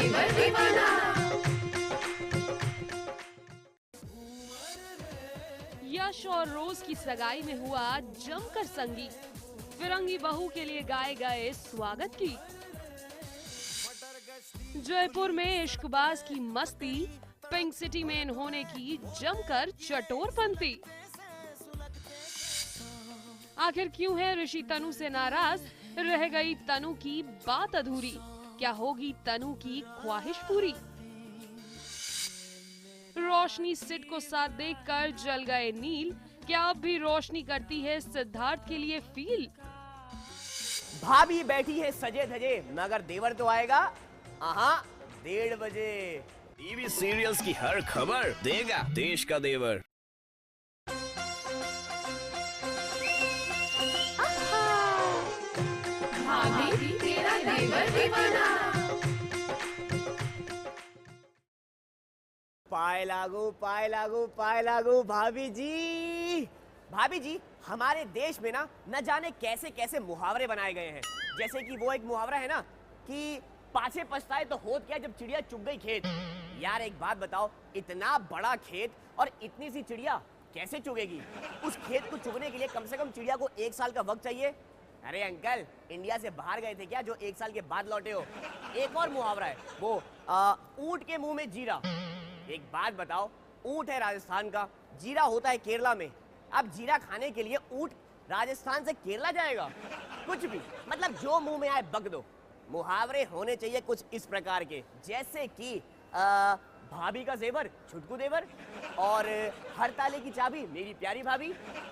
देवर दीवाना। यश और रोज की सगाई में हुआ जमकर संगीत, फिरंगी बहू के लिए गाए गए स्वागत की। जयपुर में इश्कबाज की मस्ती, पिंक सिटी में इन्होंने की जमकर चटोरपंती। आखिर क्यों है ऋषि तनु से नाराज, रह गई तनु की बात अधूरी, क्या होगी तनु की ख्वाहिश पूरी। रोशनी सिड को साथ देखकर जल गए नील, क्या अब भी रोशनी करती है सिद्धार्थ के लिए फील। भाभी बैठी है सजे धजे, मगर देवर तो आएगा 1:30 बजे। टीवी सीरियल्स की हर खबर देगा देश का देवर। भाभी तेरा देवर दीवाना। पाए लागू पाए लागू पाए लागू भाभी जी हमारे देश में ना न जाने कैसे कैसे मुहावरे बनाए गए हैं। जैसे कि वो एक मुहावरा है ना कि पाछे पछताए तो होत क्या जब चिड़िया चुग गई खेत। यार एक बात बताओ, इतना बड़ा खेत और इतनी सी चिड़िया कैसे चुगेगी? उस खेत को चुगने के लिए कम से कम चिड़िया को 1 साल का वक्त चाहिए। अरे अंकल, इंडिया से बाहर गए थे क्या जो 1 साल के बाद लौटे हो? एक और मुहावरा है वो ऊंट के मुंह में जीरा। एक बात बताओ, ऊंट है राजस्थान का, जीरा होता है केरला में। अब जीरा खाने के लिए ऊंट राजस्थान से केरला जाएगा? कुछ भी, मतलब जो मुंह में आए बक दो। मुहावरे होने चाहिए कुछ इस प्रकार के, जैसे कि भाभी का जेवर छुटकू देवर, और हर ताले की चाबी मेरी प्यारी भाभी।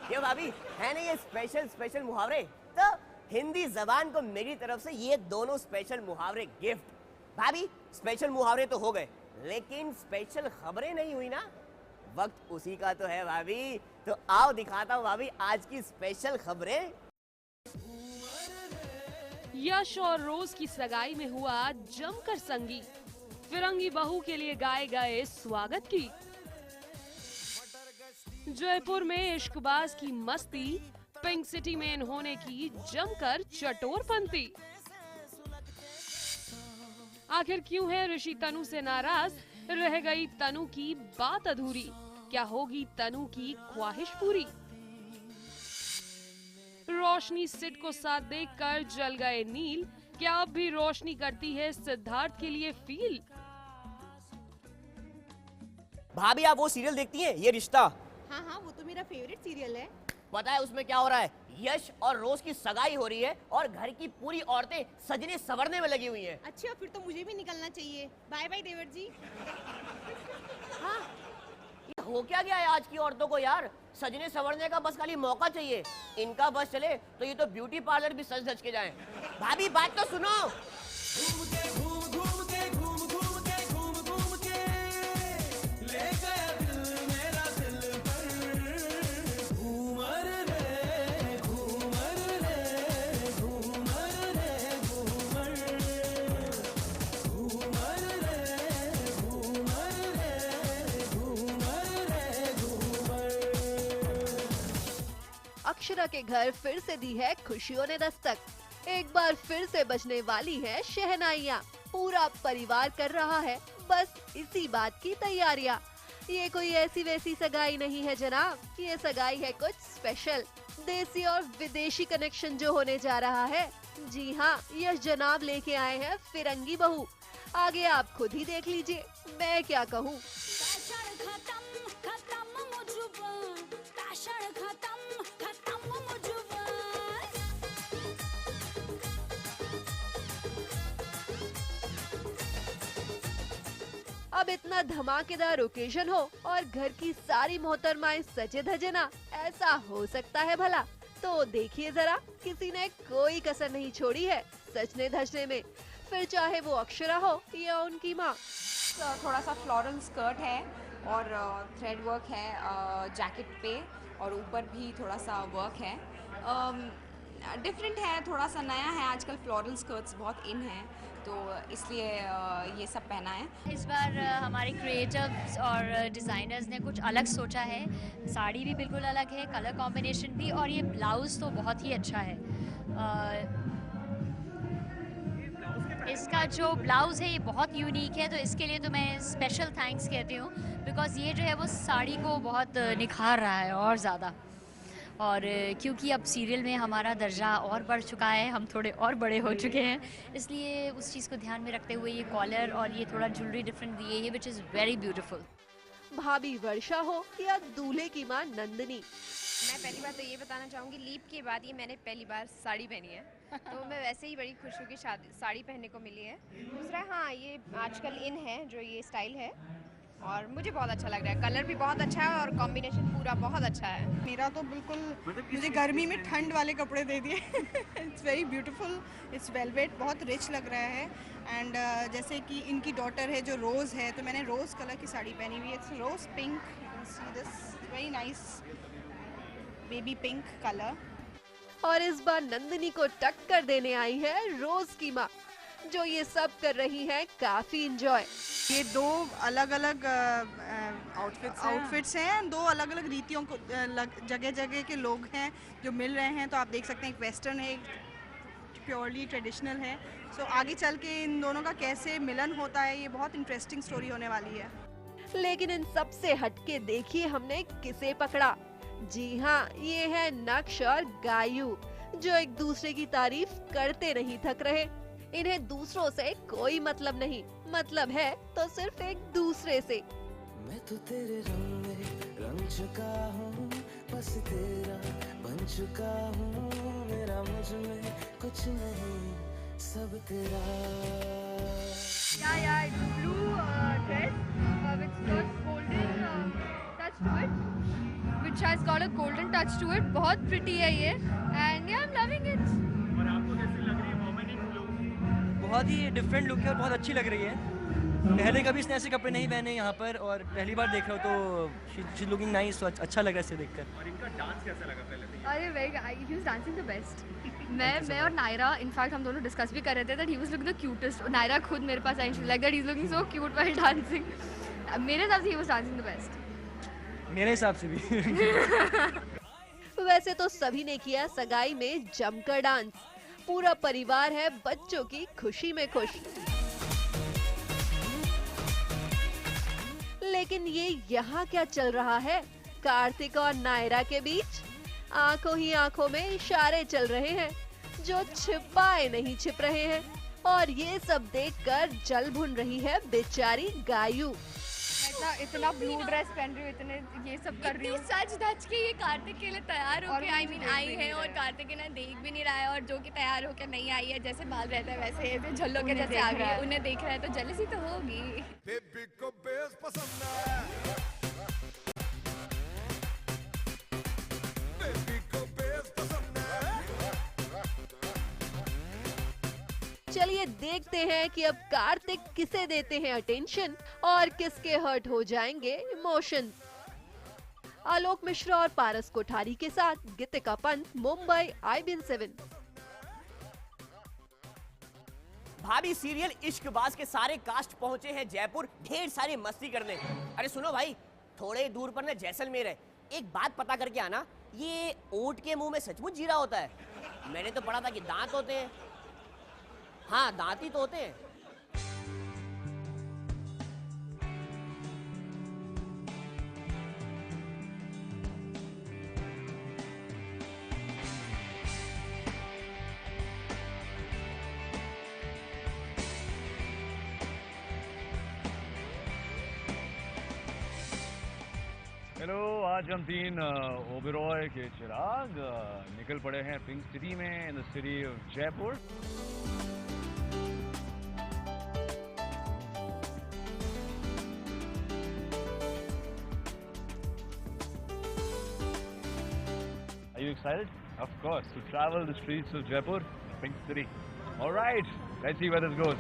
क्यों भाभी, है ना ये स्पेशल मुहावरे? तो हिंदी जबान को मेरी तरफ से ये दोनों स्पेशल मुहावरे गिफ्ट। भाभी स्पेशल मुहावरे तो हो गए, लेकिन स्पेशल खबरें नहीं हुई ना। वक्त उसी का तो है भाभी, तो आओ दिखाता हूँ भाभी आज की स्पेशल खबरें। यश और रोज की सगाई में हुआ जमकर संगीत, फिरंगी बहू के लिए गाए गए स्वागत की। जयपुर में इश्कबाज की मस्ती, पिंक सिटी में इन्होंने की जमकर चटोरपंती। आखिर क्यों है ऋषि तनु से नाराज, रह गई तनु की बात अधूरी, क्या होगी तनु की ख्वाहिश पूरी। रोशनी सिड को साथ देखकर जल गए नील, क्या अब भी रोशनी करती है सिद्धार्थ के लिए फील। भाभी आप वो सीरियल देखती हैं, ये रिश्ता? हाँ, वो तो मेरा फेवरेट सीरियल है। पता है उसमें क्या हो रहा है? यश और रोज की सगाई हो रही है और घर की पूरी औरतें सजने संवरने में लगी हुई हैं। अच्छा, फिर तो मुझे भी निकलना चाहिए। बाय बाय देवर जी। हाँ, ये हो क्या गया है आज की औरतों को यार? सजने संवरने का बस खाली मौका चाहिए। इनका बस चले तो ये तो ब्यूटी पार्लर भी सज धज के जाएं। भाभी बात तो सुनो। अक्षरा के घर फिर से दी है खुशियों ने दस्तक। एक बार फिर से बजने वाली है शहनाइयाँ। पूरा परिवार कर रहा है बस इसी बात की तैयारियाँ। ये कोई ऐसी वैसी सगाई नहीं है जनाब, ये सगाई है कुछ स्पेशल, देसी और विदेशी कनेक्शन जो होने जा रहा है। जी हाँ, यश जनाब लेके आए हैं फिरंगी बहू। आगे आप खुद ही देख लीजिए, मैं क्या कहूँ। अब इतना धमाकेदार ओकेजन हो और घर की सारी मोहतरमाएं सजे धजे ना, ऐसा हो सकता है भला? तो देखिए जरा, किसी ने कोई कसर नहीं छोड़ी है सजने धजने में, फिर चाहे वो अक्षरा हो या उनकी माँ। थोड़ा सा फ्लोरल स्कर्ट है और थ्रेड वर्क है जैकेट पे, और ऊपर भी थोड़ा सा वर्क है। डिफरेंट है, थोड़ा सा नया है। आजकल फ्लोरल स्कर्ट्स बहुत इन हैं, तो इसलिए ये सब पहना है। इस बार हमारे क्रिएटर्स और डिज़ाइनर्स ने कुछ अलग सोचा है। साड़ी भी बिल्कुल अलग है, कलर कॉम्बिनेशन भी, और ये ब्लाउज़ तो बहुत ही अच्छा है। इसका जो ब्लाउज़ है ये बहुत यूनिक है, तो इसके लिए तो मैं स्पेशल थैंक्स कहती हूँ, बिकॉज़ ये जो है वो साड़ी को बहुत निखार रहा है और ज़्यादा। और क्योंकि अब सीरियल में हमारा दर्जा और बढ़ चुका है, हम थोड़े और बड़े हो चुके हैं, इसलिए उस चीज़ को ध्यान में रखते हुए ये कॉलर और ये थोड़ा ज्वेलरी डिफरेंट दिए है, विच इज़ वेरी ब्यूटीफुल। भाभी वर्षा हो या दूल्हे की मां नंदिनी, मैं पहली बार तो ये बताना चाहूँगी, लीप के बाद ये मैंने पहली बार साड़ी पहनी है, तो मैं वैसे ही बड़ी खुश हूँ कि साड़ी पहनने को मिली है। दूसरा, हाँ, ये आजकल इन है जो ये स्टाइल है, और मुझे बहुत अच्छा लग रहा है। कलर भी बहुत अच्छा है और कॉम्बिनेशन पूरा बहुत अच्छा है। मेरा तो बिल्कुल, मुझे गर्मी में ठंड वाले कपड़े दे दिए। It's very beautiful, it's velvet, बहुत रिच लग रहा है। एंड जैसे कि इनकी डॉटर है जो रोज़ है, तो मैंने रोज़ कलर की साड़ी पहनी हुई है। It's rose pink, see this very nice baby pink colour. और इस बार नंदिनी को टक्कर देने आई है रोज की माँ, जो ये सब कर रही हैं काफी इंजॉय। ये दो अलग अलग आउटफिट्स हैं, दो अलग अलग रीतियों को, जगह जगह के लोग हैं जो मिल रहे हैं। तो आप देख सकते हैं, एक वेस्टर्न है, एक प्योरली ट्रेडिशनल है। सो आगे चल के इन दोनों का कैसे मिलन होता है, ये बहुत इंटरेस्टिंग स्टोरी होने वाली है। लेकिन इन सब से हटके देखिए हमने किसे पकड़ा। जी हाँ, ये है नक्श और गायू, जो एक दूसरे की तारीफ करते नहीं थक रहे। इन्हें दूसरों से कोई मतलब नहीं, मतलब है तो सिर्फ एक दूसरे से। मैं तो तेरे रंग में रंग चुका हूँ, बस तेरा बन चुका हूँ, मेरा मुझ में कुछ नहीं, सब तेरा। Yeah, it's a blue dress which got golden touch to it, which has got a golden touch to it. बहुत pretty है ये, and yeah, I'm loving it. और आपको कैसी लग रही है वोमेन इन ब्लू? बहुत ही डिफरेंट लुक है और बहुत अच्छी लग रही है। पहले कभी इसने ऐसे कपड़े नहीं पहने यहाँ पर, और पहली बार देख रहा हूँ तो शी लुकिंग नाइस, तो अच्छा लग रहा है इसे देखकर। और इनका डांस कैसा लगा पहले? अरे ही वाज डांसिंग द बेस्ट। मैं और नायरा, इनफैक्ट हम दोनों डिस्कस भी कर रहे थे that he was looking the cutest. Naira खुद मेरे पास आई, like that he is looking so cute while dancing. मेरे हिसाब से he was dancing the best. मेरे हिसाब से भी। वैसे तो सभी ने किया सगाई में जमकर डांस, पूरा परिवार है बच्चों की खुशी में खुश। लेकिन ये यहाँ क्या चल रहा है कार्तिक और नायरा के बीच? आंखों ही आंखों में इशारे चल रहे हैं जो छिपाए नहीं छिप रहे हैं, और ये सब देखकर जल भुन रही है बेचारी गायू। इतना ब्लू ड्रेस पहन रही हूँ, इतने ये सब कर रही हूँ, सच धज के ये कार्तिक के लिए तैयार होके आई है, और कार्तिक ना देख भी नहीं रहा है, और जो कि तैयार होकर नहीं आई है, जैसे बाल रहता है वैसे ऐसे झल्लो के जैसे आ गई है, उन्हें देख रहा है तो जेलसी तो होगी। बेबी को बेस पसंद है, बेबी को बेस पसंद है। चलिए देखते हैं कि अब कार्तिक किसे देते हैं अटेंशन और किसके हर्ट हो जाएंगे इमोशन। आलोक मिश्रा और पारस कोठारी के साथ गीतिका पंत, मुंबई IBN7। भाभी सीरियल इश्कबाज के सारे कास्ट पहुंचे हैं जयपुर ढेर सारी मस्ती करने। अरे सुनो भाई, थोड़े दूर पर ना जैसलमेर है, एक बात पता करके आना, ये ऊंट के मुंह में सचमुच जीरा होता है? मैंने तो पढ़ा था कि दांत होते हैं। हाँ, दांत ही तो होते हैं। हेलो, आज हम तीन ओबेरॉय के चिराग निकल पड़े हैं पिंक सिटी में, in the city of Jaipur. Are you excited? Of course, to travel the streets of Jaipur, Pink City. All right, let's see where this goes.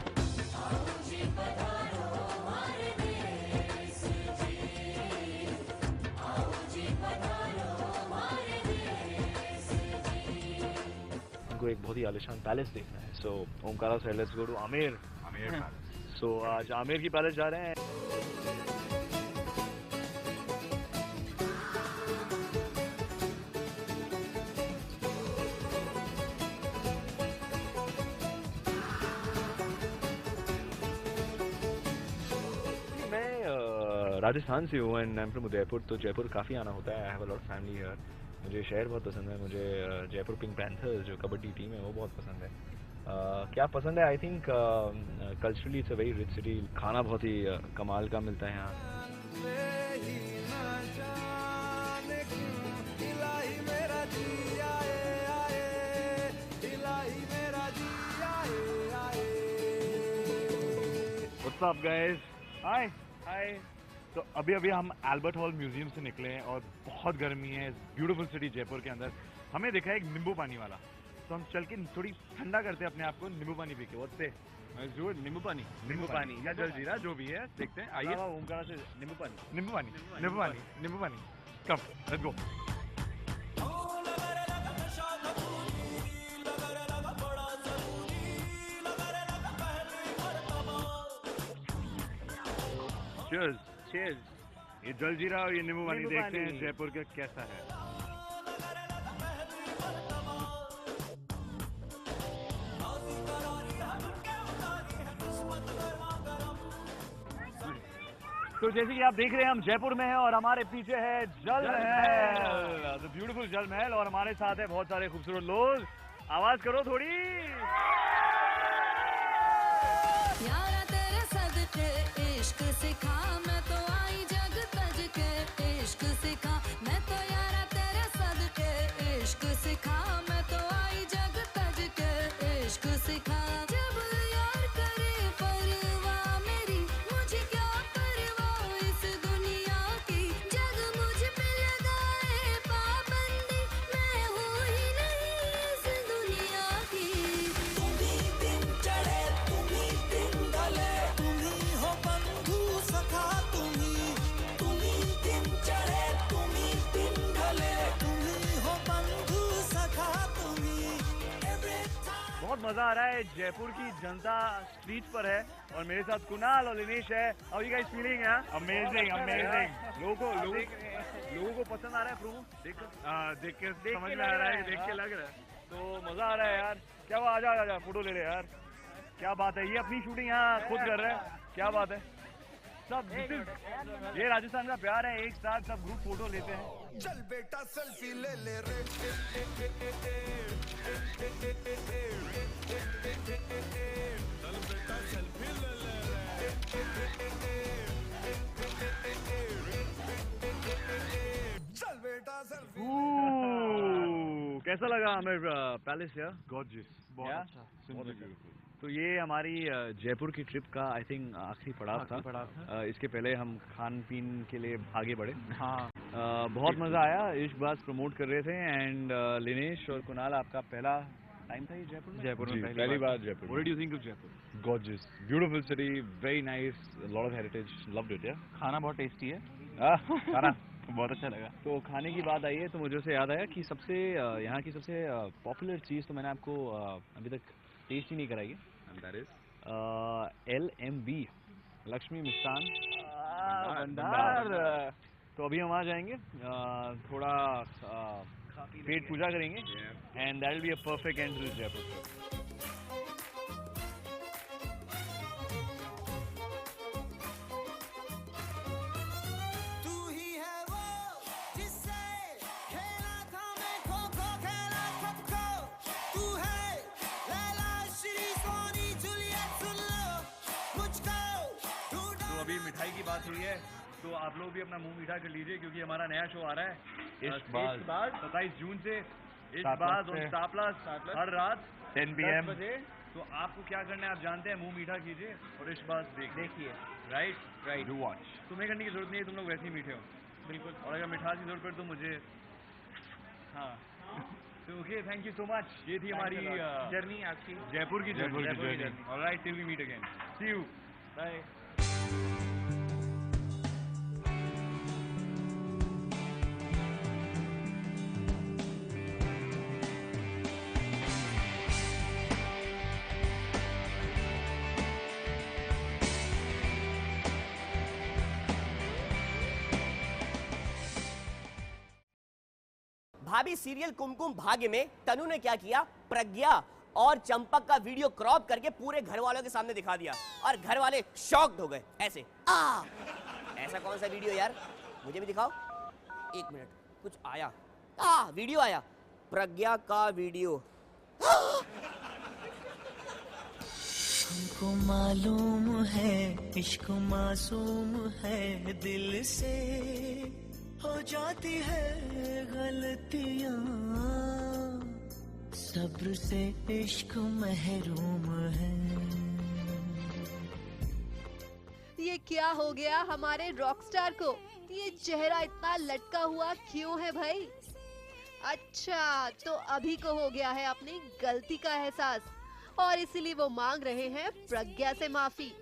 हमको एक बहुत ही आलिशान पैलेस देखना है, so Omkara said let's go to Amer. So आज आमेर की palace जा रहे हैं। राजस्थान से हूँ and I am from Udaipur, तो जयपुर काफ़ी आना होता है। I have a lot of family here. मुझे शहर बहुत पसंद है। मुझे जयपुर पिंक पैंथर्स जो कबड्डी टीम है वो बहुत पसंद है। क्या पसंद है, I think culturally it's a very rich city. खाना बहुत ही कमाल का मिलता है यहाँ। What's up guys? Hi. Hi. तो अभी हम एल्बर्ट हॉल म्यूजियम से निकले हैं और बहुत गर्मी है ब्यूटीफुल सिटी जयपुर के अंदर। हमें दिखा है एक नींबू पानी वाला, तो हम चल के थोड़ी ठंडा करते हैं अपने आप को नींबू पानी पी के। वो से नींबू पानी या जलजीरा जो भी है, देखते हैं। आइए ओमकारा से नींबू पानी कम, लेट्स गो। Cheers. Cheers. ये जलजीरा और ये नींबू पानी देखते हैं जयपुर का कैसा है। तो जैसे कि आप देख रहे हैं हम जयपुर में हैं और हमारे पीछे है जल महल, ब्यूटीफुल जल महल, और हमारे साथ है बहुत सारे खूबसूरत लोग। आवाज करो थोड़ी। यारा तेरे सदके इश्क सिखा, मैं तो आई जग तज के इश्क सिखा, मैं तो यारा तेरे सदके इश्क सिखा, मैं तो आई जग तज के इश्क सिखा। जब यार करे परवाह मेरी, मुझे क्या परवाह इस दुनिया की, जग मुझ पे लगाए पाबंदी, मैं हूँ ही नहीं इस दुनिया की। तुम ही दिन चढ़े तुम ही दिन ढले, तुम ही हो बंधु सखा, तुम ही दिन चढ़े तुम ही दिन ढले, तुम ही हो बंधु सखा, तुम ही। बहुत मजा आ रहा है। जयपुर की जनता स्ट्रीट पर है और मेरे साथ कुणाल और लिनेश है। How you guys feeling? Amazing amazing. लोगों को पसंद आ रहा है प्रोमो देख के समझ में आ रहा है, देख के लग रहा है, तो मजा आ रहा है यार। क्या वो आजा फोटो ले ले यार, क्या बात है। ये अपनी शूटिंग यहाँ खुद कर रहे हैं, क्या बात है। सब ये राजस्थान का प्यार है, एक साथ सब ग्रुप फोटो लेते हैं। चल बेटा सेल्फी ले ले रे, चल बेटा सेल्फी ले ले रे, चल बेटा सेल्फी। कैसा लगा हमें पैलेस यार? गॉर्जियस, बहुत अच्छा, बहुत ब्यूटीफुल। तो ये हमारी जयपुर की ट्रिप का आई थिंक आखिरी पड़ाव था। इसके पहले हम खान पीन के लिए आगे बढ़े। हाँ, बहुत मजा आया। इश्क बाज प्रमोट कर रहे थे एंड लिनेश और कुणाल, आपका पहला टाइम था ये जयपुर में? पहली बार Jaipur. What did you think of Jaipur? Gorgeous, beautiful city, very nice, a lot of heritage, loved it yeah. खाना बहुत टेस्टी है। खाना बहुत अच्छा लगा। तो खाने की बात आई है तो मुझे उसे याद आया कि सबसे यहाँ की सबसे पॉपुलर चीज़ तो मैंने आपको अभी तक टेस्ट ही नहीं कराई है। LMB, लक्ष्मी मिष्ठान भंडार। तो अभी हम आ जाएंगे, थोड़ा पेट पूजा करेंगे and that will be a perfect end to Jaipur. मिठाई की बात हुई है तो आप लोग भी अपना मुंह मीठा कर लीजिए क्योंकि हमारा नया शो आ रहा है इश्क बाज 27 जून से। इश्क बाज और स्टार प्लस हर रात 10 PM बजे। तो आपको क्या करना है आप जानते हैं, मुंह मीठा कीजिए और इश्क बाज देखिए। Right, do watch. तुम्हें करने की जरूरत नहीं है, तुम लोग वैसे ही मीठे हो। बिल्कुल। और अगर मिठास की जरूरत पड़े तो मुझे तो okay, thank you so much. ये थी हमारी जर्नी आपकी जयपुर की journey. Alright, till we meet again, see you, bye. भाभी सीरियल कुमकुम भाग्य में तनु ने क्या किया, प्रज्ञा और चंपक का वीडियो क्रॉप करके पूरे घर वालों के सामने दिखा दिया और घर वाले शॉक्ड हो गए। ऐसा कौन सा वीडियो यार, मुझे भी दिखाओ। एक मिनट, कुछ आया, वीडियो आया, प्रज्ञा का वीडियो। हमको मालूम है इश्क मासूम है, दिल से हो जाती है गलतियाँ, सब्र से इश्क महरूम है। ये क्या हो गया हमारे रॉकस्टार को? ये चेहरा इतना लटका हुआ क्यों है भाई? अच्छा, तो अभी को हो गया है अपनी गलती का एहसास और इसीलिए वो मांग रहे हैं प्रज्ञा से माफी।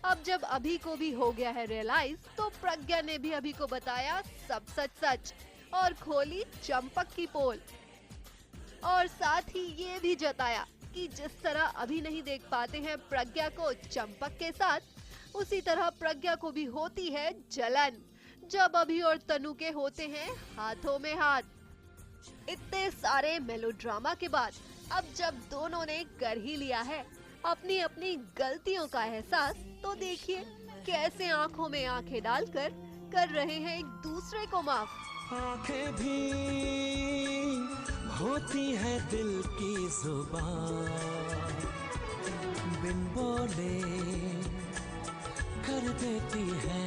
अब जब अभी को भी हो गया है रियलाइज, तो प्रज्ञा ने भी अभी को बताया सब सच सच और खोली चंपक की पोल, और साथ ही ये भी जताया कि जिस तरह अभी नहीं देख पाते हैं प्रज्ञा को चंपक के साथ, उसी तरह प्रज्ञा को भी होती है जलन जब अभी और तनु के होते हैं हाथों में हाथ। इतने सारे मेलोड्रामा के बाद अब जब दोनों ने कर ही लिया है अपनी अपनी गलतियों का एहसास, तो देखिए कैसे आंखों में आंखें डालकर कर रहे हैं एक दूसरे को माफ। आंखें भी होती है दिल की जुबान, बिन बोले कर देती है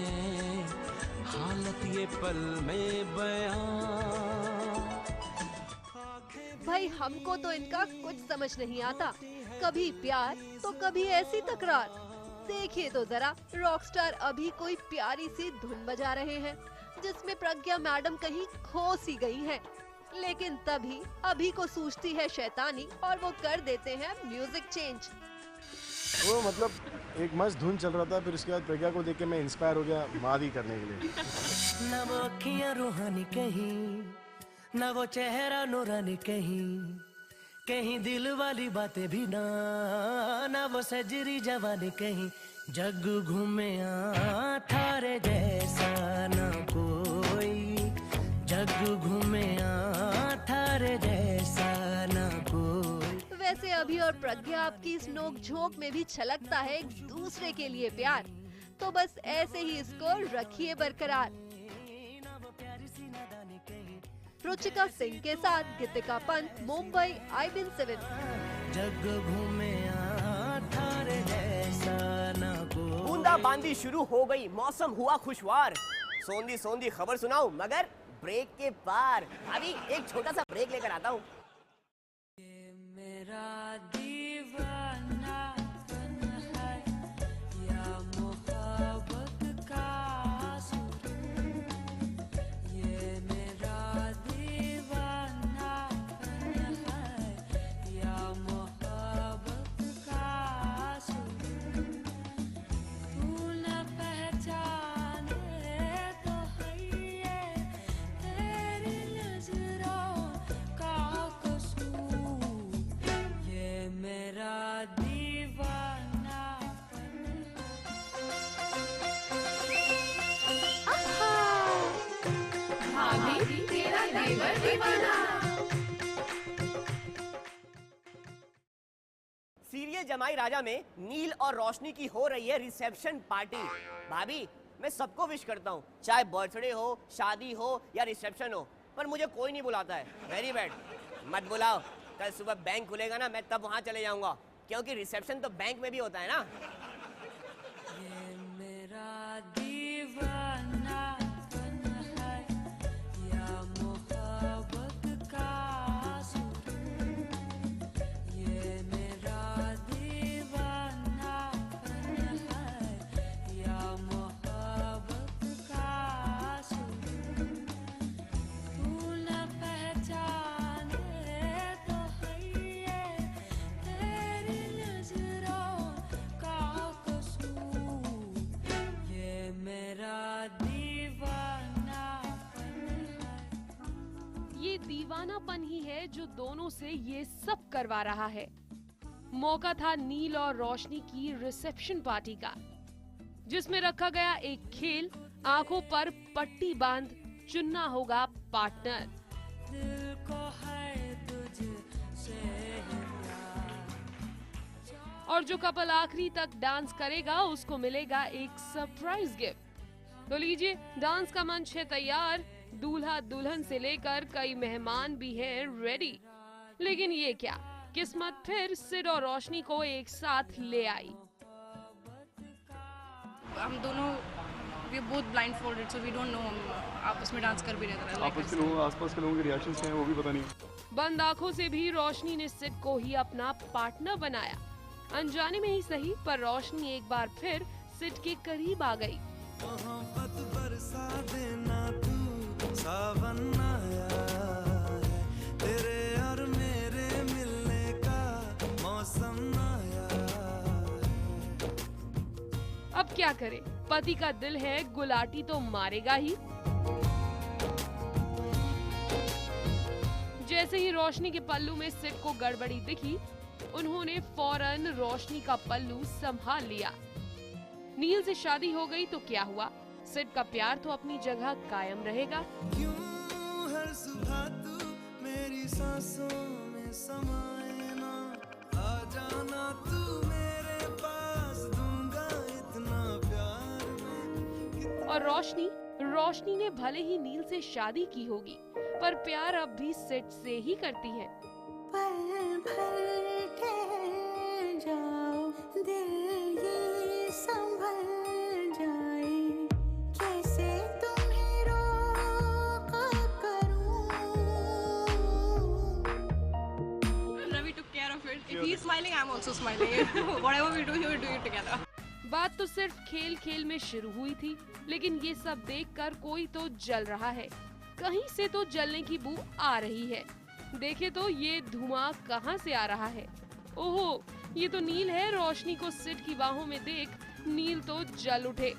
हालत ये पल में बयां। भाई हमको तो इनका कुछ समझ नहीं आता, कभी प्यार तो कभी ऐसी तकरार। देखिए तो जरा, रॉकस्टार अभी कोई प्यारी सी धुन बजा रहे हैं जिसमें प्रज्ञा मैडम कहीं खो सी गई हैं, लेकिन तभी अभी को सूझती है शैतानी और वो कर देते हैं म्यूजिक चेंज। वो मतलब एक मस्त धुन चल रहा था, फिर उसके बाद प्रज्ञा को देख के मैं इंस्पायर हो गया मादी करने के लिए। न वो अखियां रूहानी कहीं, न वो चेहरा नूरानी कहीं, कहीं दिल वाली बातें भी ना, ना वो सजरी जवानी कहीं, जग घूमे थारे जैसा ना कोई, जग घूमे थारे जैसा ना कोई। वैसे अभी और प्रज्ञा आपकी इस नोक झोंक में भी छलकता है एक दूसरे के लिए प्यार, तो बस ऐसे ही इसको रखिए बरकरार। रुचिका सिंह के साथ गीतिका पंत, मुंबई IBN7। जग घूमे थारे जैसा ना कोई। बूंदाबांदी शुरू हो गई, मौसम हुआ खुशवार, सोंधी सोंधी खबर सुनाऊं मगर ब्रेक के पार। अभी एक छोटा सा ब्रेक लेकर आता हूँ। मेरा दीवानापन है या मोहब्बत का आंसू, ये मेरा दीवानापन है या मोहब्बत का आंसू, तू न पहचाने तो है ये तेरी नजरों का कसूर, ये मेरा भाभी तेरा देवर दीवाना। सीरियल जमाई राजा में नील और रोशनी की हो रही है रिसेप्शन पार्टी। भाभी, मैं सबको विश करता हूँ, चाहे बर्थडे हो, शादी हो या रिसेप्शन हो, पर मुझे कोई नहीं बुलाता है। वेरी बैड, मत बुलाओ। कल सुबह बैंक खुलेगा ना, मैं तब वहाँ चले जाऊँगा, क्योंकि रिसेप्शन तो बैंक में भी होता है ना। ये मेरा दीवानापन है या मोहब्बत का आंसू, ये मेरा दीवानापन है या मोहब्बत का आंसू, तू न पहचाने तो है ये तेरी नजरों का कसूर, ये मेरा ये दीवानापन ही है जो दोनों से ये सब करवा रहा है। मौका था नील और रोशनी की रिसेप्शन पार्टी का, जिसमें रखा गया एक खेल, आंखों पर पट्टी बांध चुनना होगा पार्टनर। और जो कपल आखिरी तक डांस करेगा उसको मिलेगा एक सरप्राइज गिफ्ट। तो लीजिए, डांस का मंच है तैयार, दूल्हा दुल्हन से लेकर कई मेहमान भी हैं रेडी। लेकिन ये क्या, किस्मत फिर सिड और रोशनी को एक साथ ले आई। हम दोनों we are both blindfolded so we don't know हम आपस में डांस कर भी रहे थे। आपस के लोगों, आसपास के लोगों के रिएक्शंस क्या हैं वो भी पता नहीं। बंद आंखों से भी रोशनी ने सिड को ही अपना पार्टनर बनाया। अनजाने में ही सही, पर रोशनी एक बार फिर सिड के करीब आ गई। मोहब्बत बरसा देना तू, सावन आया है, तेरे और मेरे मिलने का मौसम आया है। अब क्या करे, पति का दिल है, गुलाटी तो मारेगा ही। जैसे ही रोशनी के पल्लू में सिड को गड़बड़ी दिखी, उन्होंने फौरन रोशनी का पल्लू संभाल लिया। नील से शादी हो गई तो क्या हुआ, सिड का प्यार तो अपनी जगह कायम रहेगा। क्यों हर सुबह तू मेरी सांसों में समाए ना, आ जाना तू मेरे पास, दूंगा इतना प्यार मैं। और रोशनी ने भले ही नील से शादी की होगी, पर प्यार अब भी सिड से ही करती है। पल भर ठहर जाओ, दिल ये संभल जाए, कैसे तुम्हें रोका करूं। Ravi took care of it. If he's smiling, I'm also smiling. Whatever we do, we do it together. बात तो सिर्फ खेल खेल में शुरू हुई थी, लेकिन ये सब देखकर कोई तो जल रहा है। कहीं से तो जलने की बू आ रही है। देखे तो ये धुआं कहाँ से आ रहा है। ओहो, ये तो नील है। रोशनी को सिड की बाहों में देख नील तो जल उठे।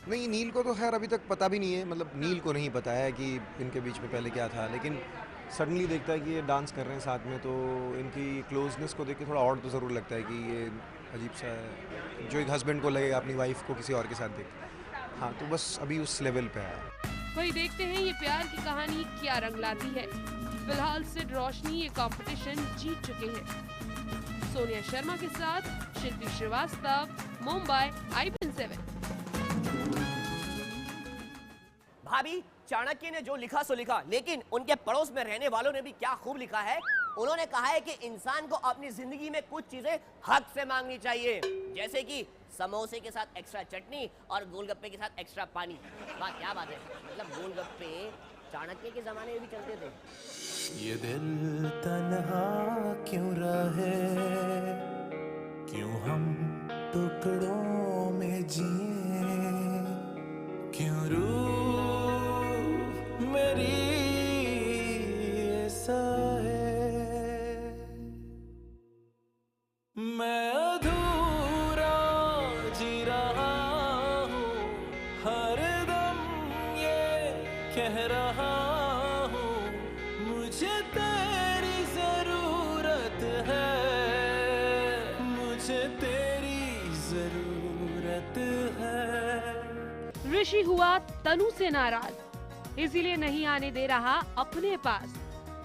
नहीं, नील को तो खैर अभी तक पता भी नहीं है, मतलब नील को नहीं पता है कि इनके बीच में पहले क्या था, लेकिन सडनली देखता है कि ये डांस कर रहे हैं साथ में, तो इनकी क्लोजनेस को देख के थोड़ा ऑड तो ज़रूर लगता है कि ये अजीब सा है, जो एक हस्बैंड को लगेगा अपनी वाइफ को किसी और के साथ देख। हाँ, तो बस अभी उस लेवल पे है। वही देखते हैं ये प्यार की कहानी क्या रंग लाती है। फिलहाल सिड रोशनी ये कंपटीशन जीत चुके हैं। सोनिया शर्मा के साथ शिल्पी श्रीवास्तव, मुंबई, IPN 7। भाभी, चाणक्य ने जो लिखा सो लिखा, लेकिन उनके पड़ोस में रहने वालों ने भी क्या खूब लिखा है। उन्होंने कहा है कि इंसान को अपनी जिंदगी में कुछ चीजें हक से मांगनी चाहिए, जैसे कि समोसे के साथ एक्स्ट्रा चटनी और गोलगप्पे के साथ एक्स्ट्रा पानी। वाह, क्या बात है। मतलब गोलगप्पे चाणक्य के जमाने में भी चलते थे। ये दिल तन्हा क्यों रहे, क्यों हम टुकड़ों में जिए, क्यों रूह मेरी ऐसा है, मैं अधूरा जी रहा हूँ, हर दम ये कह रहा हूँ, मुझे तेरी जरूरत है, मुझे तेरी जरूरत है। ऋषि हुआ तनु से नाराज, इसीलिए नहीं आने दे रहा अपने पास।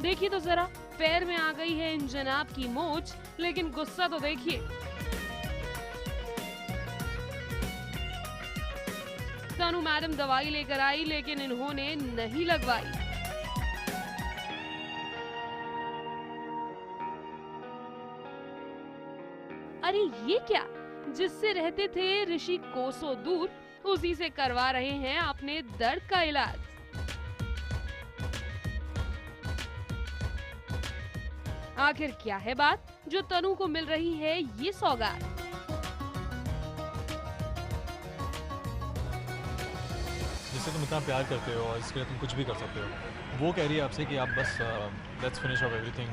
देखिए तो जरा, पैर में आ गई है इन जनाब की मोच, लेकिन गुस्सा तो देखिए। तनु मैडम दवाई लेकर आई, लेकिन इन्होंने नहीं लगवाई। अरे ये क्या, जिससे रहते थे ऋषि कोसों दूर, उसी से करवा रहे हैं अपने दर्द का इलाज। आखिर क्या है बात जो तनु को मिल रही है ये सौगात। जिससे तुम इतना प्यार करते हो और इसके लिए तुम कुछ भी कर सकते हो, वो कह रही है आपसे कि आप बस लेट्स फिनिश ऑफ एवरीथिंग,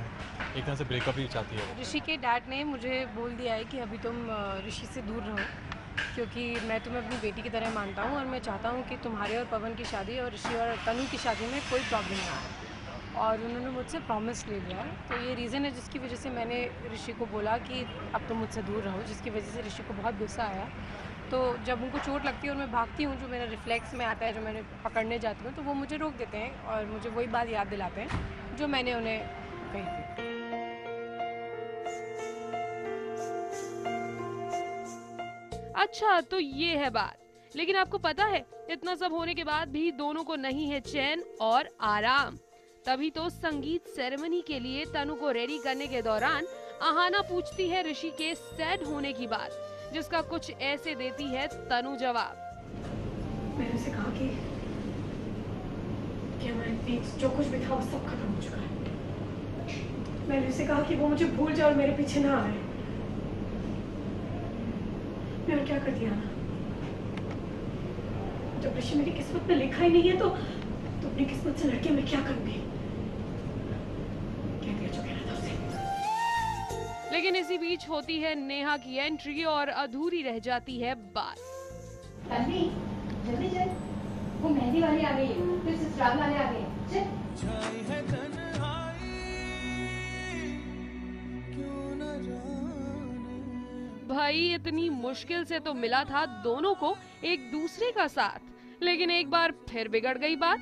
एक तरह से ब्रेकअप ही चाहती है। ऋषि के डैड ने मुझे बोल दिया है कि अभी तुम ऋषि से दूर रहो, क्योंकि मैं तुम्हें अपनी बेटी की तरह मानता हूँ और मैं चाहता हूँ कि तुम्हारे और पवन की शादी और ऋषि और तनु की शादी में कोई प्रॉब्लम ना आए। और उन्होंने मुझसे प्रॉमिस ले लिया है, तो ये रीज़न है जिसकी वजह से मैंने ऋषि को बोला कि अब तुम मुझसे दूर रहो, जिसकी वजह से ऋषि को बहुत गुस्सा आया। तो जब उनको चोट लगती है और मैं भागती हूँ, जो मेरा रिफ्लेक्स में आता है, जो मैंने पकड़ने जाती हूँ, तो वो मुझे रोक देते हैं और मुझे वही बात याद दिलाते हैं जो मैंने उन्हें कही थी। अच्छा, तो ये है बात। लेकिन आपको पता है, इतना सब होने के बाद भी दोनों को नहीं है चैन और आराम। तभी तो संगीत सेरेमनी के लिए तनु को रेडी करने के दौरान आहाना पूछती है ऋषि के सैड होने की बात, जिसका कुछ ऐसे देती है तनु जवाब। मैंने उसे कहा कि हमारे बीच जो कुछ भी था वो सब खत्म हो चुका है। मैंने उसे कहा कि वो मुझे भूल जाए और मेरे पीछे ना आए। मैंने क्या कर दिया ना, जब ऋषि मेरी किस्मत में लिखा ही नहीं है तो अपनी किस्मत से लड़के मैं क्या करूंगी। कह दिया जो कहना था उसे। लेकिन इसी बीच होती है नेहा की एंट्री और अधूरी रह जाती है बात। तन्वी, जल्दी चल, वो मेहंदी वाली आ गई है, फिर ससुराल वाले आ गए हैं। चल। भाई इतनी मुश्किल से तो मिला था दोनों को एक दूसरे का साथ, लेकिन एक बार फिर बिगड़ गई बात।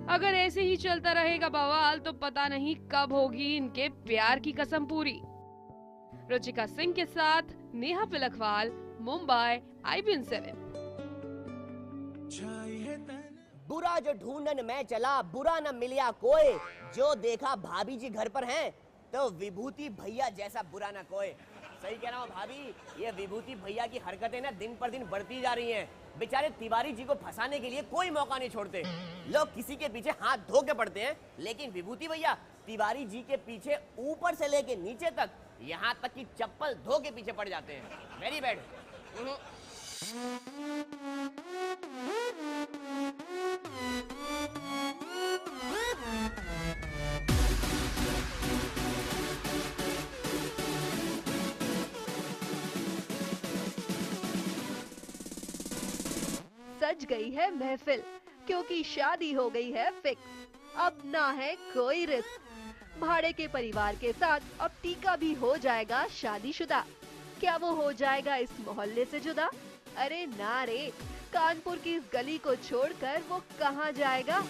अगर ऐसे ही चलता रहेगा बवाल तो पता नहीं कब होगी इनके प्यार की कसम पूरी। रुचिका सिंह के साथ नेहा पिलखवाल, मुंबई, IBN7। बुरा जो ढूंढन में चला, बुरा न मिलिया कोई, जो देखा भाभी जी घर पर हैं तो विभूति भैया जैसा बुरा न कोई। सही कह रहा हूँ भाभी, ये विभूति भैया की हरकतें ना दिन पर दिन बढ़ती जा रही हैं। बेचारे तिवारी जी को फंसाने के लिए कोई मौका नहीं छोड़ते। लोग किसी के पीछे हाथ धो के पड़ते हैं, लेकिन विभूति भैया तिवारी जी के पीछे ऊपर से लेके नीचे तक, यहाँ तक कि चप्पल धो के पीछे पड़ जाते हैं। Very bad. सज गई है महफिल, क्योंकि शादी हो गई है फिक्स। अब ना है कोई रिस्क। भाड़े के परिवार के साथ अब टीका भी हो जाएगा शादीशुदा। क्या वो हो जाएगा इस मोहल्ले से जुदा? अरे ना रे, कानपुर की इस गली को छोड़कर वो कहाँ जाएगा।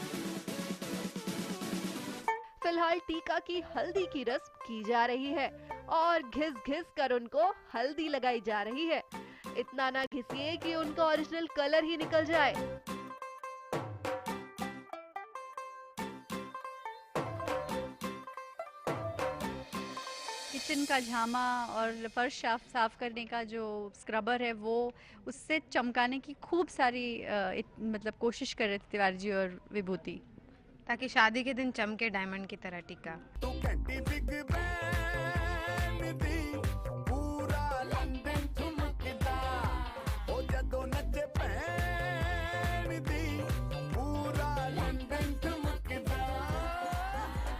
फिलहाल टीका की हल्दी की रस्म की जा रही है और घिस घिस कर उनको हल्दी लगाई जा रही है। इतना ना घिसिए कि उनका ओरिजिनल कलर ही निकल जाए। किचन का झामा और फर्श साफ करने का जो स्क्रबर है, वो उससे चमकाने की खूब सारी मतलब कोशिश कर रहे थे तिवारी जी और विभूति, ताकि शादी के दिन चमके डायमंड की तरह टीका।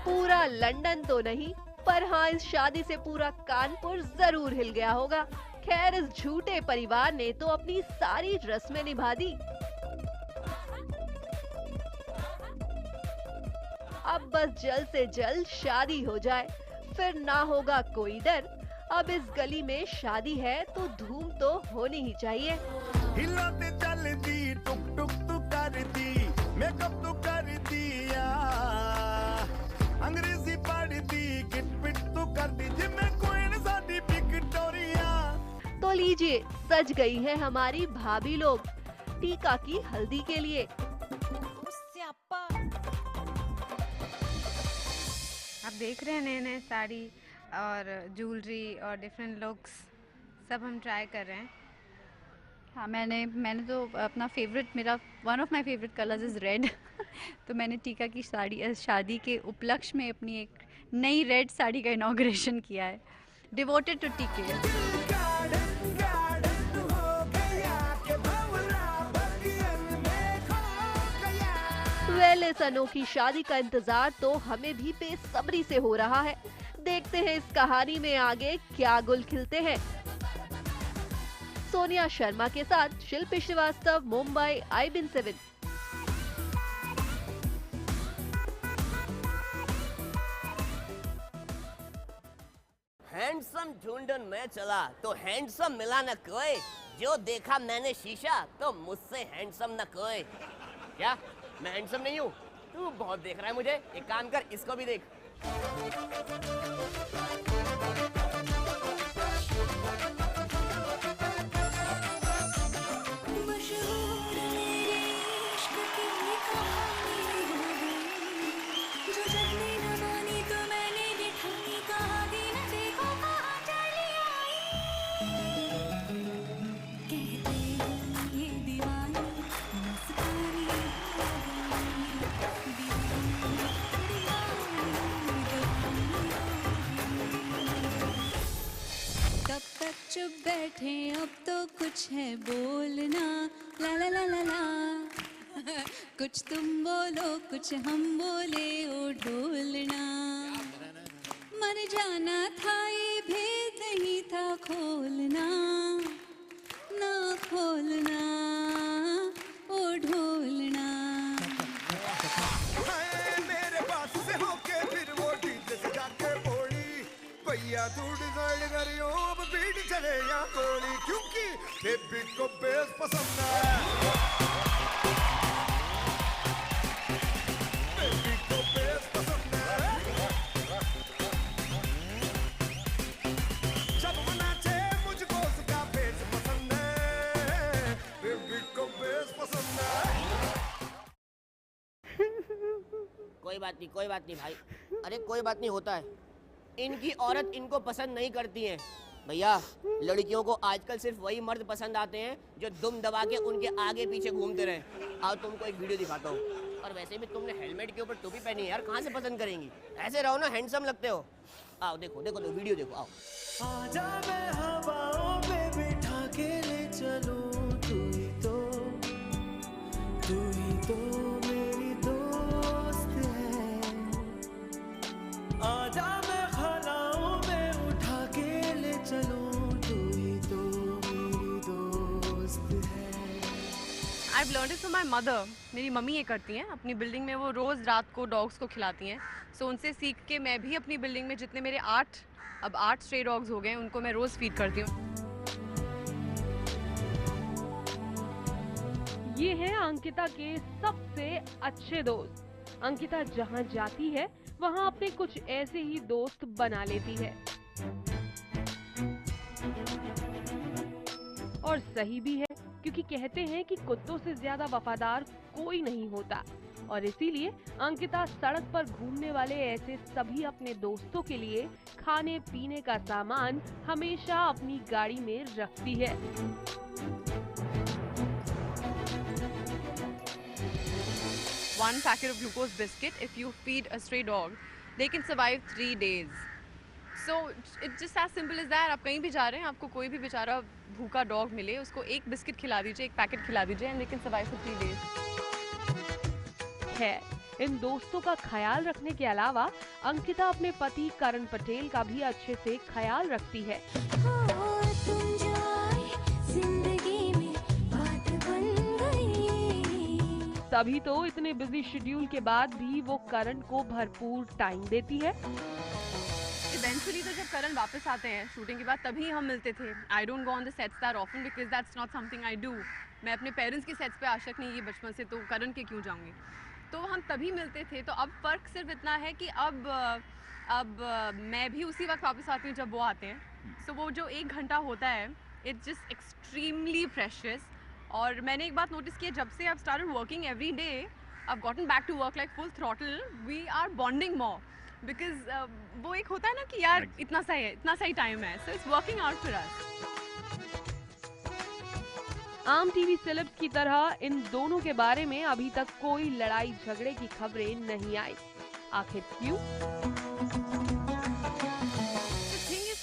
पूरा लंदन तो नहीं, पर हाँ इस शादी से पूरा कानपुर जरूर हिल गया होगा। खैर, इस झूठे परिवार ने तो अपनी सारी रस्में निभा दी। अब बस जल्द से जल्द शादी हो जाए, फिर ना होगा कोई डर। अब इस गली में शादी है तो धूम तो होनी ही चाहिए। हिलाते चल दी, टुक टुक तू कर दी, मेकअप तू कर दिया, अंग्रेजी पढ़ दी, किट पिट तू कर दी, जिम्मे क्वीन साडी विक्टोरिया। तो लीजिए, सज गई है हमारी भाभी लोग टीका की हल्दी के लिए। आप देख रहे हैं नए नए साड़ी और ज्वेलरी और डिफरेंट लुक्स सब हम ट्राई कर रहे हैं। हाँ, मैंने तो अपना फेवरेट, मेरा one of my favourite colours is red तो मैंने टीका की शादी के उपलक्ष्य में अपनी एक नई रेड साड़ी का इनॉग्रेशन किया है, डिवोटेड टू टीके। वेल, इस अनोखी शादी का इंतजार तो हमें भी बेसब्री से हो रहा है। देखते हैं इस कहानी में आगे क्या गुल खिलते हैं। सोनिया शर्मा के साथ शिल्पी श्रीवास्तव, मुंबई, IBN7। हैंडसम ढूंढ लंदन में चला तो हैंडसम मिला न कोई, जो देखा मैंने शीशा तो मुझसे हैंडसम न कोई। क्या मैं हैंडसम नहीं हूँ? तू बहुत देख रहा है मुझे, एक काम कर इसको भी देख। कब तक चुप बैठे अब तो कुछ है बोलना, ला ला ला ला ला। कुछ तुम बोलो कुछ हम बोले ओ ढोलना, मर जाना था ये भेद नहीं था खोलना, ना खोलना ओ ढोलना। मेरे पास से होके फिर वो डीजे से जाके बोली, भैया तू डिसाइड करियो अब बीट चले या गोली, क्योंकि बेबी को बेस पसंद है, बेबी को बेस पसंद है। जब नाचे मुझको उसका बेस पसंद है, बेबी को बेस पसंद है। कोई बात नहीं भाई, अरे कोई बात नहीं, होता है। इनकी औरत इनको पसंद नहीं करती है भैया। लड़कियों को आजकल सिर्फ वही मर्द पसंद आते हैं जो दुम दबा के उनके आगे पीछे घूमते रहे। आओ तुमको एक वीडियो दिखाता हूँ। और वैसे भी तुमने हेलमेट के ऊपर टोपी पहनी है यार, कहाँ से पसंद करेंगी? ऐसे रहो ना, हैंडसम लगते हो। आओ देखो देखो तो वीडियो देखो, आओ। आजा मैं हवाओं में बिठा के ले चलूं, तू ही तो मेरी दोस्त है। आजा मैं खलाओं में उठा के ले चलूं, तू ही तो मेरी दोस्त है। I've learned it from my mother. मेरी मम्मी ये करती हैं, अपनी बिल्डिंग में वो रोज़ रात को डॉग्स को खिलाती हैं। सो उनसे सीख के मैं भी अपनी बिल्डिंग में जितने मेरे 8 स्ट्रे डॉग्स हो गए उनको मैं रोज़ फीड करती हूँ। ये है अंकिता के सबसे अच्छे दोस्त। अंकिता जहाँ जाती है वहाँ अपने कुछ ऐसे ही दोस्त बना लेती है। और सही भी है, क्योंकि कहते हैं कि कुत्तों से ज्यादा वफादार कोई नहीं होता। और इसीलिए अंकिता सड़क पर घूमने वाले ऐसे सभी अपने दोस्तों के लिए खाने पीने का सामान हमेशा अपनी गाड़ी में रखती है। One packet of glucose biscuit, if you feed a stray dog, they can survive 3 days. So it's just as simple as that. आप कहीं भी जा रहे हैं, आपको कोई भी बेचारा भूखा डॉग मिले, उसको एक बिस्किट खिला दीजिए, एक पैकेट खिला दीजिए, and they can survive for 3 days. है इन दोस्तों का ख्याल रखने के अलावा अंकिता अपने पति करण पटेल का भी अच्छे से ख्याल रखती है। तभी तो इतने बिजी शेड्यूल के बाद भी वो करण को भरपूर टाइम देती है। Eventually तो जब करण वापस आते हैं शूटिंग के बाद तभी हम मिलते थे। I don't go on the sets that often because that's not something I do. मैं अपने पेरेंट्स की सेट्स पे आशिक नहीं, ये बचपन से, तो करण के क्यों जाऊंगी। तो हम तभी मिलते थे। तो अब फ़र्क सिर्फ इतना है कि अब मैं भी उसी वक्त वापस आती हूँ जब वो आते हैं। सो वो जो 1 घंटा होता है, इट्स जस्ट एक्सट्रीमली प्रेशियस। और मैंने एक बात नोटिस की, जब से I've started working every day, I've gotten back to work like full throttle. We are bonding more because वो एक होता है ना कि यार इतना सही टाइम है। So it's working out for us. आम टीवी सेलेब्स की तरह इन दोनों के बारे में अभी तक कोई लड़ाई झगड़े की खबरें नहीं आई। आखिर क्यों?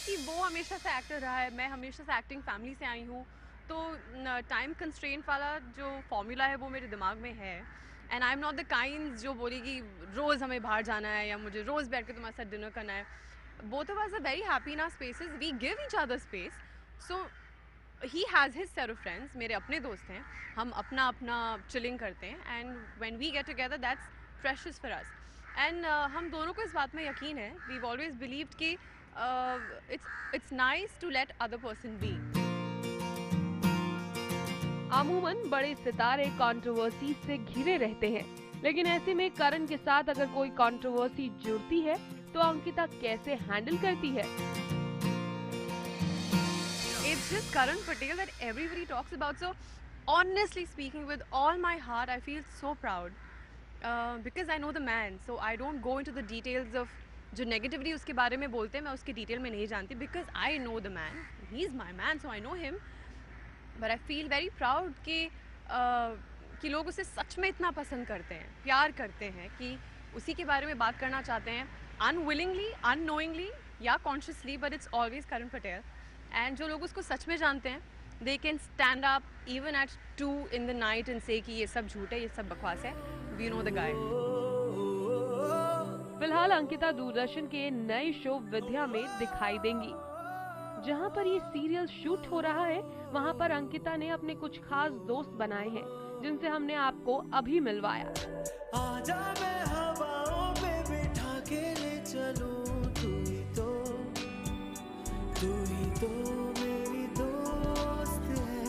कि वो हमेशा से एक्टर रहा है, मैं हमेशा से एक्टिंग फैमिली से आई हूँ, तो टाइम कंस्ट्रेंट वाला जो फॉर्मूला है वो मेरे दिमाग में है। And I am not the kind जो बोलेगी रोज़ हमें बाहर जाना है या मुझे रोज़ बैठ के तुम्हारे साथ डिनर करना है। Both of us are very happy in our spaces, we give each other space. So he has his set of friends, मेरे अपने दोस्त हैं, हम अपना चिलिंग करते हैं। And when we get together that's precious for us. And हम दोनों को इस बात में यकीन है, वी ऑलवेज बिलीव्ड कि it's nice to let other person be. अमूमन बड़े सितारे कंट्रोवर्सी से घिरे रहते हैं, लेकिन ऐसे में करण के साथ अगर कोई कंट्रोवर्सी जुड़ती है तो अंकिता कैसे हैंडल करती है? It's just Karan Patel that everybody talks about. So honestly speaking, with all my heart, I feel so proud because I know the man. So I don't go into the details of जो negativity उसके बारे में बोलते हैं, मैं उसके detail में नहीं जानती because I know the man. He's my man, so I know him. But I feel very proud कि लोग उसे सच में इतना पसंद करते हैं, प्यार करते हैं कि उसी के बारे में बात करना चाहते हैं, unwillingly, unknowingly या consciously, but it's always Karan Patel. And जो लोग उसको सच में जानते हैं, they can stand up even at 2 in the night and say कि ये सब झूठ है, ये सब बकवास है. We know the guy. फिलहाल अंकिता दूरदर्शन के नए शो विद्या में दिखाई देंगी। जहां पर ये सीरियल शूट हो रहा है, वहां पर अंकिता ने अपने कुछ खास दोस्त बनाए हैं, जिनसे हमने आपको अभी मिलवाया। आजा मैं हवाओं पे बिठा के ले चलूं, तू ही तो मेरी दोस्त है।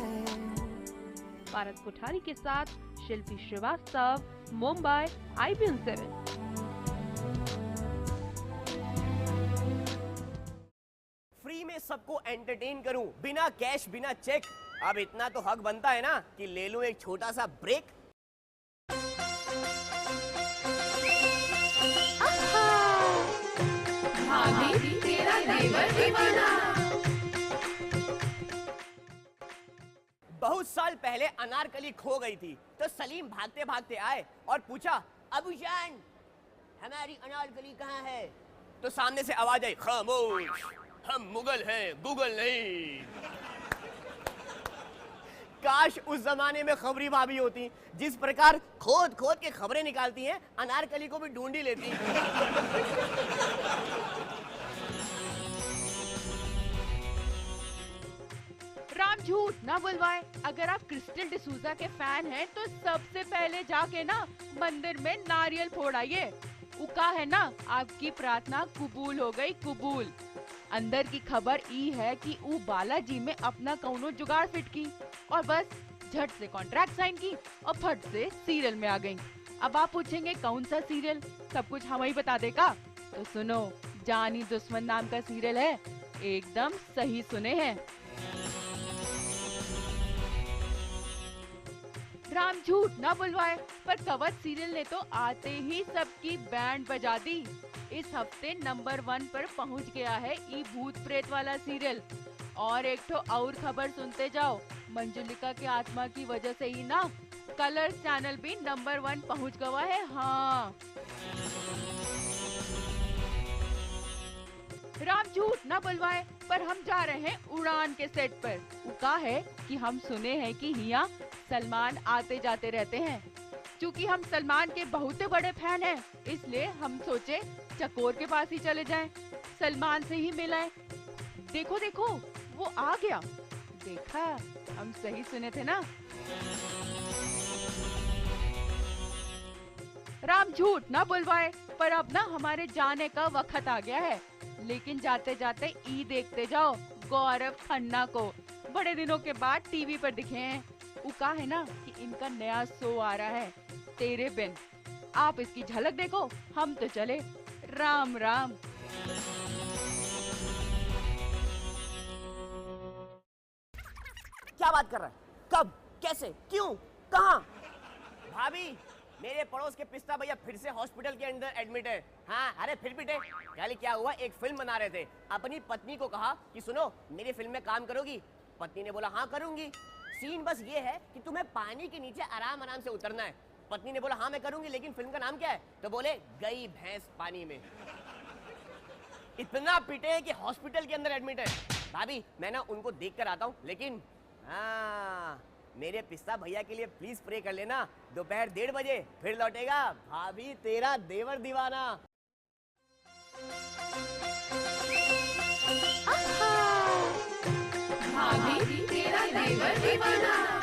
पारस कोठारी के साथ शिल्पी श्रीवास्तव, मुंबई, IBN 7। फ्री में सबको एंटरटेन करूं, बिना कैश बिना चेक। अब इतना तो हक बनता है ना कि ले लूं एक छोटा सा ब्रेक। भाभी तेरा देवर दीवाना। बहुत साल पहले अनारकली खो गई थी, तो सलीम भागते भागते आए और पूछा, अबू जान हमारी अनारकली कहाँ है? तो सामने से आवाज आई, खामोश, हम मुगल हैं, गूगल नहीं। काश उस जमाने में खबरी भाभी होती, जिस प्रकार खोद खोद के खबरें निकालती हैं, अनारकली को भी ढूंढ ही लेती। राम झूठ ना बुलवाए। अगर आप क्रिस्टल डिसूजा के फैन हैं तो सबसे पहले जाके ना मंदिर में नारियल फोड़ आइए। उका है ना, आपकी प्रार्थना कबूल हो गई, कबूल। अंदर की खबर ई है कि ऊ बालाजी में अपना कौनो जुगाड़ फिट की और बस झट से कॉन्ट्रैक्ट साइन की और फट से सीरियल में आ गई। अब आप पूछेंगे कौन सा सीरियल? सब कुछ हम ही बता देगा। तो सुनो, जानी दुश्मन नाम का सीरियल है। एकदम सही सुने हैं। राम झूठ ना बुलवाए, पर कवच सीरियल ने तो आते ही सबकी बैंड बजा दी। इस हफ्ते नंबर 1 पर पहुंच गया है ई भूत प्रेत वाला सीरियल। और एक तो और खबर सुनते जाओ, मंजुलिका के आत्मा की वजह से ही ना कलर्स चैनल भी नंबर 1 पहुंच गया है। हाँ, राम झूठ ना बुलवाए, पर हम जा रहे हैं उड़ान के सेट पर। उका है कि हम सुने हैं कि यहाँ सलमान आते जाते रहते हैं। क्योंकि हम सलमान के बहुत बड़े फैन हैं, इसलिए हम सोचे चकोर के पास ही चले जाएं, सलमान से ही मिलाएं। देखो देखो, वो आ गया। देखा, हम सही सुने थे ना। राम झूठ ना बुलवाए, पर अब ना हमारे जाने का वक्त आ गया है। लेकिन जाते जाते ई देखते जाओ गौरव खन्ना को। बड़े दिनों के बाद टीवी पर दिखे हैं। उका है ना कि इनका नया शो आ रहा है, तेरे बिन। आप इसकी झलक देखो, हम तो चले। राम राम। क्या बात कर रहा है? कब, कैसे, क्यों, कहाँ? भाभी, मेरे पड़ोस के पिस्ता भैया फिर से हॉस्पिटल के अंदर एडमिट है। हाँ, अरे फिर पिटे। कल क्या हुआ, एक फिल्म बना रहे थे। अपनी पत्नी को कहा कि सुनो, मेरी फिल्म में काम करोगी? पत्नी ने बोला हाँ करूंगी। सीन बस ये है कि तुम्हें पानी के नीचे आराम आराम से उतरना है। पत्नी ने बोला हाँ मैं करूंगी, लेकिन फिल्म का नाम क्या है? तो बोले गई भैंस पानी में। इतना पिटे हैं कि हॉस्पिटल के अंदर एडमिट है। भाभी, मैं ना उनको देख कर आता हूँ, लेकिन हाँ, मेरे पिस्ता भैया के लिए प्लीज प्रे कर लेना। दोपहर 1:30 बजे फिर लौटेगा भाभी तेरा देवर दीवाना। भाभी तेरा देवर दीवाना।